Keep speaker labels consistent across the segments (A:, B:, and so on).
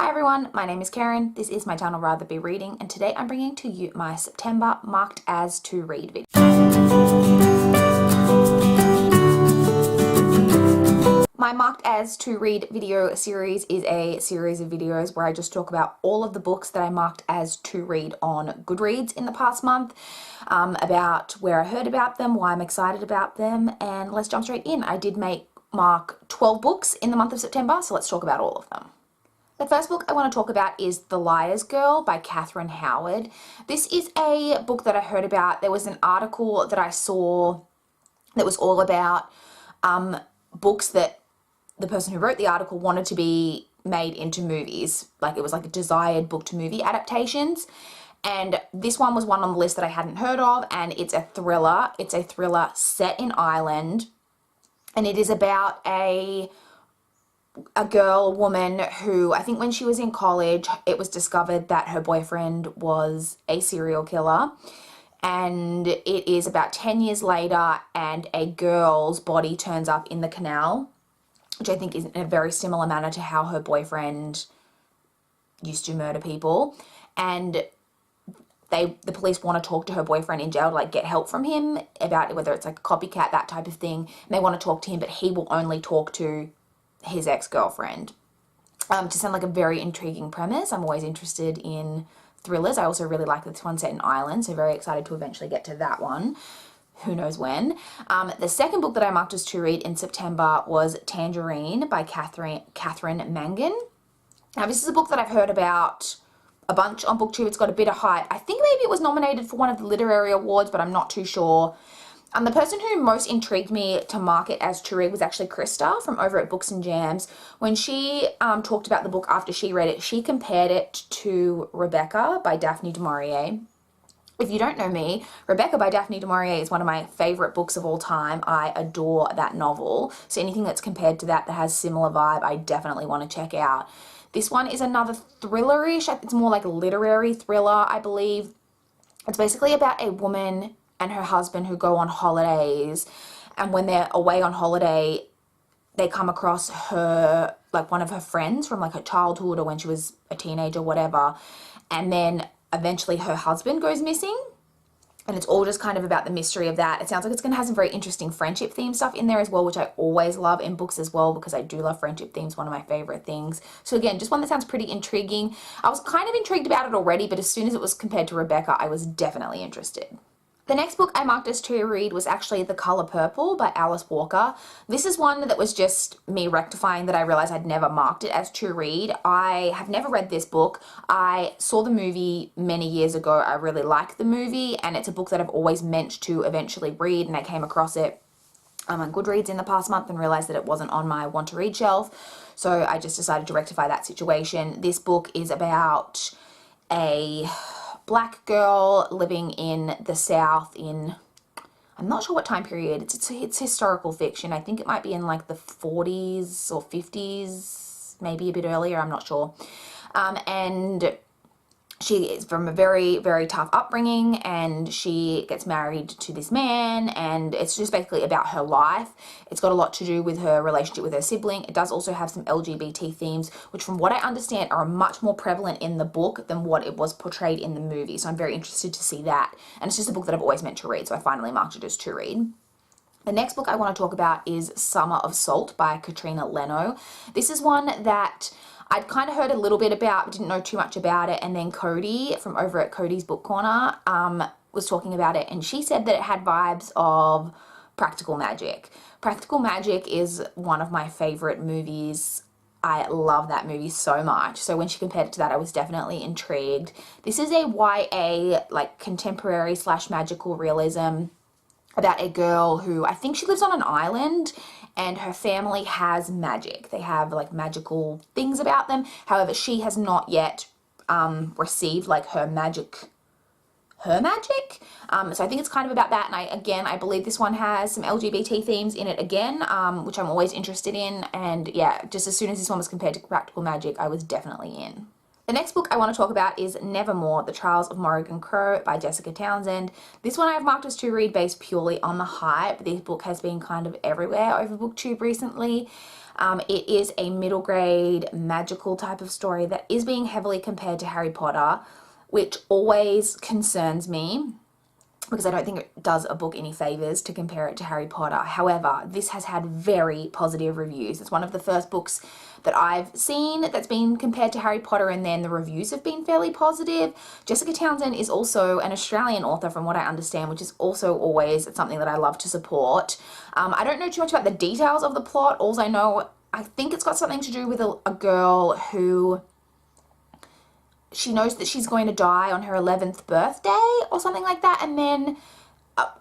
A: Hi everyone, my name is Karen, this is my channel RatherBeReading, and today I'm bringing to you my September marked as to read video. My marked as to read video series is a series of videos where I just talk about all of the books that I marked as to read on Goodreads in the past month, about where I heard about them, why I'm excited about them, and let's jump straight in. I did mark 12 books in the month of September, so let's talk about all of them. The first book I want to talk about is The Liar's Girl by Catherine Howard. This is a book that I heard about. There was an article that I saw that was all about books that the person who wrote the article wanted to be made into movies. Like it was like a desired book to movie adaptations. And this one was one on the list that I hadn't heard of, and it's a thriller. It's a thriller set in Ireland, and it is about a woman who, I think when she was in college, it was discovered that her boyfriend was a serial killer. And it is about 10 years later, and a girl's body turns up in the canal, which I think is in a very similar manner to how her boyfriend used to murder people. And the police want to talk to her boyfriend in jail to like get help from him about whether it's like a copycat, that type of thing. And they want to talk to him, but he will only talk to his ex-girlfriend. To sound like a very intriguing premise. I'm always interested in thrillers. I also really like this one set in Ireland, so very excited to eventually get to that one. Who knows when. The second book that I marked as to read in September was Tangerine by Catherine Mangan. Now this is a book that I've heard about a bunch on BookTube. It's got a bit of hype. I think maybe it was nominated for one of the literary awards, but I'm not too sure. The person who most intrigued me to mark it as to read was actually Krista from over at Books and Jams. When she talked about the book after she read it, she compared it to Rebecca by Daphne du Maurier. If you don't know me, Rebecca by Daphne du Maurier is one of my favorite books of all time. I adore that novel. So anything that's compared to that has similar vibe, I definitely want to check out. This one is another thriller-ish. It's more like a literary thriller, I believe. It's basically about a woman and her husband who go on holidays, and when they're away on holiday, they come across her, like one of her friends from like her childhood or when she was a teenager, whatever, and then eventually her husband goes missing, and it's all just kind of about the mystery of that. It sounds like it's going to have some very interesting friendship theme stuff in there as well, which I always love in books as well, because I do love friendship themes, one of my favorite things. So again, just one that sounds pretty intriguing. I was kind of intrigued about it already, but as soon as it was compared to Rebecca, I was definitely interested. The next book I marked as to read was actually The Color Purple by Alice Walker. This is one that was just me rectifying that I realized I'd never marked it as to read. I have never read this book. I saw the movie many years ago. I really liked the movie, and it's a book that I've always meant to eventually read, and I came across it on Goodreads in the past month and realized that it wasn't on my want to read shelf. So I just decided to rectify that situation. This book is about a black girl living in the South in, I'm not sure what time period, it's historical fiction. I think it might be in like the 40s or 50s, maybe a bit earlier, I'm not sure. And she is from a very, very tough upbringing, and she gets married to this man, and it's just basically about her life. It's got a lot to do with her relationship with her sibling. It does also have some LGBT themes, which from what I understand are much more prevalent in the book than what it was portrayed in the movie. So I'm very interested to see that. And it's just a book that I've always meant to read, so I finally marked it as to read. The next book I want to talk about is Summer of Salt by Katrina Leno. This is one that I'd kind of heard a little bit about, but didn't know too much about it, and then Cody from over at Cody's Book Corner was talking about it, and she said that it had vibes of Practical Magic. Practical Magic is one of my favorite movies. I love that movie so much. So when she compared it to that, I was definitely intrigued. This is a YA, like contemporary / magical realism about a girl who, I think she lives on an island, and her family has magic. They have like magical things about them. However, she has not yet received like her magic. So I think it's kind of about that. And I believe this one has some LGBT themes in it again, which I'm always interested in. And yeah, just as soon as this one was compared to Practical Magic, I was definitely in. The next book I want to talk about is Nevermore, The Trials of Morrigan Crow by Jessica Townsend. This one I have marked as to read based purely on the hype. This book has been kind of everywhere over BookTube recently. It is a middle grade magical type of story that is being heavily compared to Harry Potter, which always concerns me because I don't think it does a book any favors to compare it to Harry Potter. However, this has had very positive reviews. It's one of the first books that I've seen that's been compared to Harry Potter, and then the reviews have been fairly positive. Jessica Townsend is also an Australian author from what I understand, which is also always something that I love to support. I don't know too much about the details of the plot. All I know, I think it's got something to do with a girl who, she knows that she's going to die on her 11th birthday or something like that, and then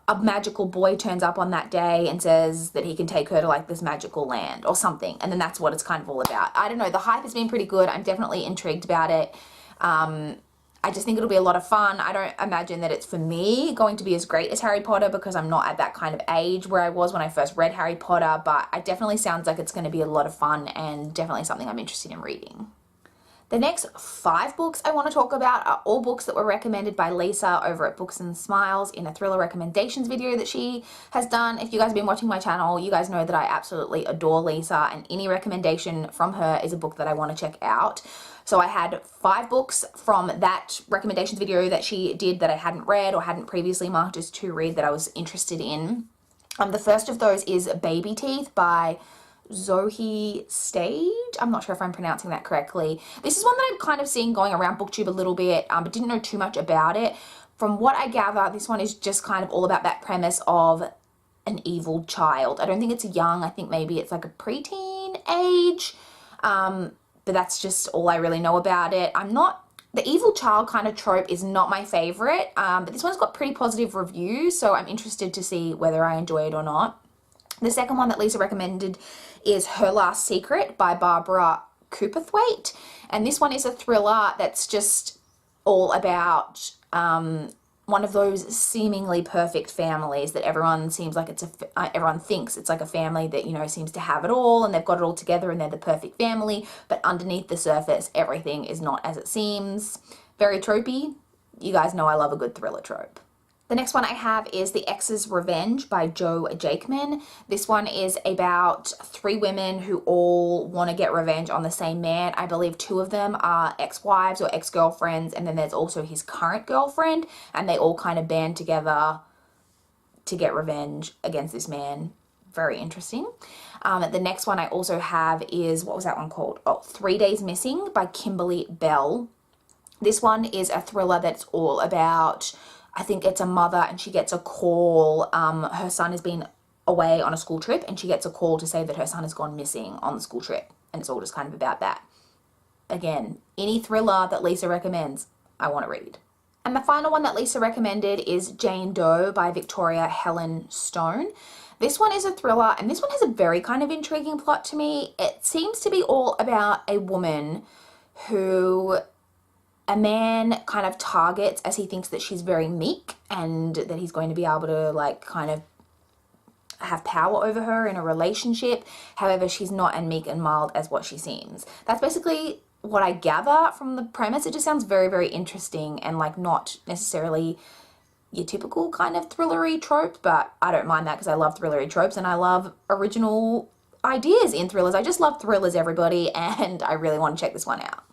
A: a magical boy turns up on that day and says that he can take her to like this magical land or something, and then that's what it's kind of all about. I don't know, the hype has been pretty good. I'm definitely intrigued about it. I just think it'll be a lot of fun. I don't imagine that it's, for me, going to be as great as Harry Potter because I'm not at that kind of age where I was when I first read Harry Potter, but it definitely sounds like it's going to be a lot of fun and definitely something I'm interested in reading. The next 5 books I want to talk about are all books that were recommended by Lisa over at Books and Smiles in a thriller recommendations video that she has done. If you guys have been watching my channel, you guys know that I absolutely adore Lisa, and any recommendation from her is a book that I want to check out. So I had 5 books from that recommendations video that she did that I hadn't read or hadn't previously marked as to read that I was interested in. The first of those is Baby Teeth by Zoe Stage. I'm not sure if I'm pronouncing that correctly. This is one that I've kind of seen going around BookTube a little bit, but didn't know too much about it. From what I gather, this one is just kind of all about that premise of an evil child. I don't think it's young. I think maybe it's like a preteen age, but that's just all I really know about it. The evil child kind of trope is not my favorite, but this one's got pretty positive reviews, so I'm interested to see whether I enjoy it or not. The second one that Lisa recommended is Her Last Secret by Barbara Cooperthwaite. And this one is a thriller that's just all about one of those seemingly perfect families that everyone seems like everyone thinks it's like a family that, you know, seems to have it all and they've got it all together and they're the perfect family. But underneath the surface, everything is not as it seems. Very tropey. You guys know I love a good thriller trope. The next one I have is The Exes Revenge by Jo Jakeman. This one is about 3 women who all want to get revenge on the same man. I believe 2 of them are ex-wives or ex-girlfriends, and then there's also his current girlfriend, and they all kind of band together to get revenge against this man. Very interesting. The next one I also have is, what was that one called? 3 Days Missing by Kimberly Bell. This one is a thriller that's all about, I think it's a mother, and she gets a call. Her son has been away on a school trip, and she gets a call to say that her son has gone missing on the school trip. And it's all just kind of about that. Again, any thriller that Lisa recommends, I want to read. And the final one that Lisa recommended is Jane Doe by Victoria Helen Stone. This one is a thriller, and this one has a very kind of intriguing plot to me. It seems to be all about a woman who a man kind of targets as he thinks that she's very meek and that he's going to be able to like kind of have power over her in a relationship. However, she's not as meek and mild as what she seems. That's basically what I gather from the premise. It just sounds very, very interesting and like not necessarily your typical kind of thrillery trope, but I don't mind that because I love thrillery tropes and I love original ideas in thrillers. I just love thrillers, everybody, and I really want to check this one out.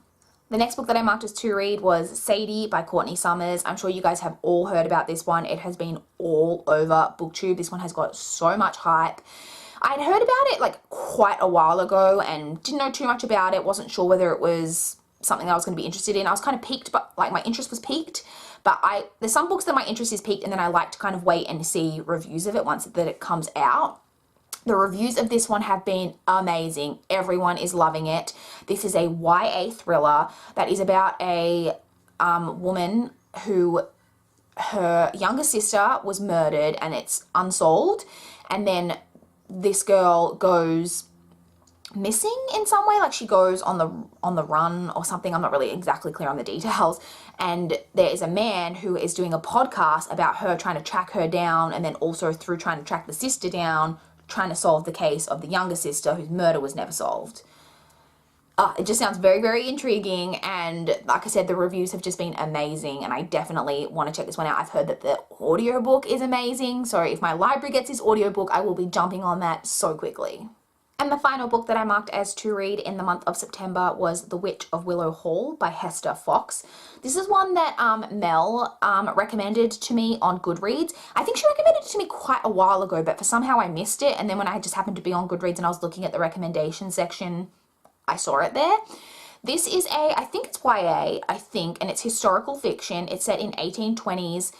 A: The next book that I marked as to read was Sadie by Courtney Summers. I'm sure you guys have all heard about this one. It has been all over BookTube. This one has got so much hype. I'd heard about it like quite a while ago and didn't know too much about it. Wasn't sure whether it was something that I was going to be interested in. I was kind of piqued, but like my interest was piqued. But there's some books that my interest is piqued and then I like to kind of wait and see reviews of it once that it comes out. The reviews of this one have been amazing. Everyone is loving it. This is a YA thriller that is about a woman who, her younger sister was murdered and it's unsolved. And then this girl goes missing in some way, like she goes on the run or something. I'm not really exactly clear on the details. And there is a man who is doing a podcast about her trying to track her down, and then also through trying to track the sister down, trying to solve the case of the younger sister whose murder was never solved. It just sounds very, very intriguing, and like I said, the reviews have just been amazing, and I definitely want to check this one out. I've heard that the audiobook is amazing, so if my library gets this audiobook, I will be jumping on that so quickly. And the final book that I marked as to read in the month of September was The Witch of Willow Hall by Hester Fox. This is one that Mel recommended to me on Goodreads. I think she recommended it to me quite a while ago, but for somehow I missed it. And then when I just happened to be on Goodreads and I was looking at the recommendation section, I saw it there. This is I think it's YA, and it's historical fiction. It's set in 1820s,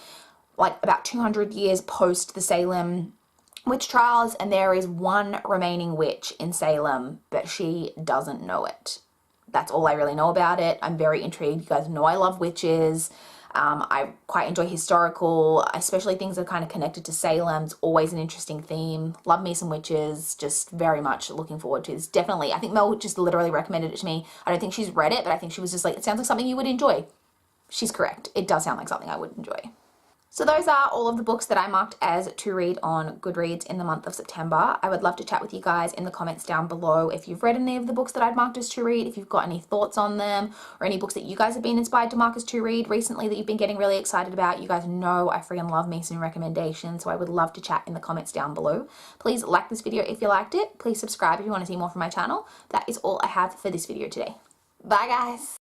A: like about 200 years post the Salem witch trials, and there is one remaining witch in Salem, but she doesn't know it. That's all I really know about it. I'm very intrigued. You guys know I love witches. I quite enjoy historical, especially things that are kind of connected to Salem. It's always an interesting theme. Love me some witches. Just very much looking forward to this. Definitely. I think Mel just literally recommended it to me. I don't think she's read it, but I think she was just like, it sounds like something you would enjoy. She's correct. It does sound like something I would enjoy. So those are all of the books that I marked as to read on Goodreads in the month of September. I would love to chat with you guys in the comments down below if you've read any of the books that I'd marked as to read, if you've got any thoughts on them, or any books that you guys have been inspired to mark as to read recently that you've been getting really excited about. You guys know I freaking love me some recommendations, so I would love to chat in the comments down below. Please like this video if you liked it. Please subscribe if you want to see more from my channel. That is all I have for this video today. Bye guys!